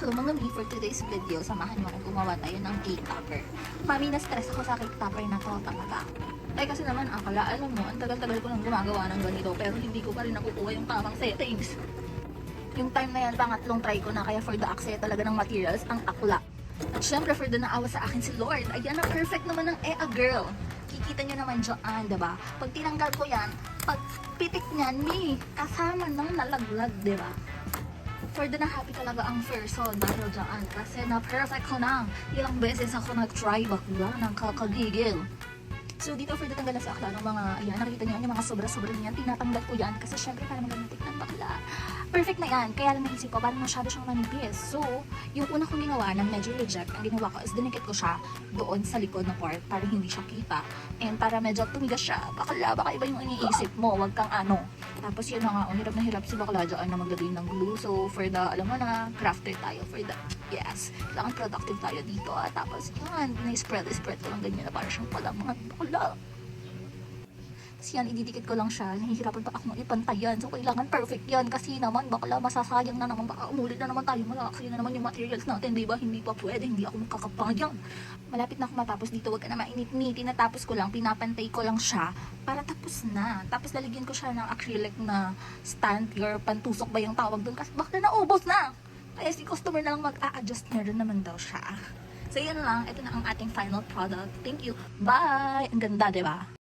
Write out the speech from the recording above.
Hello mga mi, for today's video, samahan mo akong gumawa tayo ng cake topper. Mami, na-stress ako sa cake topper na to talaga. Ay kasi naman akala, alam mo, ang tagal-tagal ko nang gumagawa ng ganito pero hindi ko pa rin nakukuha yung tamang settings. Yung time na yan, pangatlong try ko na, kaya for the aksaya talaga ng materials, ang akla. At syempre for the naawa sa akin si Lord, ayan ang perfect naman ng a girl. Kikita nyo naman dyan, diba? Pag tinanggal ko yan, pag pitik niyan, kasama ng nalaglag, diba? For the na happy talaga ang person dahil dyan. Kasi na-perfect ko na. Ilang beses ako nag-try bakla ng kakagigil. So dito for the tanggal na sa akla ng mga, ayan, nakikita niyo yung mga sobra-sobra niyan. Tinatanggal ko yan kasi syempre para maganda ng bakla. Perfect na yan. Kaya lang naisip ko, parang masyado siyang manipis. So, yung una kong ginawa ng medyo reject, ang ginawa ko is dinikit ko siya doon sa likod na part para hindi siya kita. And para medyo tumigas siya. Bakla, baka iba yung iniisip mo. Wag kang ano. Tapos yun na nga, hirap na hirap si bakla dyan na maglagay ng glue. So, for the, alam mo na, crafter tayo. For the, yes, kailangan productive tayo dito. Tapos yun, na-spread ko lang ganyan na para siyang palaman. Bakla. Tapos yan, ididikit ko lang siya. Nahihirapan pa akong ipantay yan. So, kailangan perfect yan. Kasi naman, bakla, masasayang na naman. Baka umulit na naman tayo. Malaki na naman yung materials natin. Diba? Hindi pa pwede. Hindi ako makakapayang. Malapit na ako matapos dito. Huwag ka na mainit-niti. Natapos ko lang. Pinapantay ko lang siya. Para tapos na. Tapos lalagyan ko siya ng acrylic na stand. Your pantusok ba yung tawag doon? Kasi bakla naubos na. Kaya si customer na lang mag-a-adjust. Meron naman daw siya. So, yun lang. Ito na ang ating final product. Thank you. Bye! Ang ganda, diba?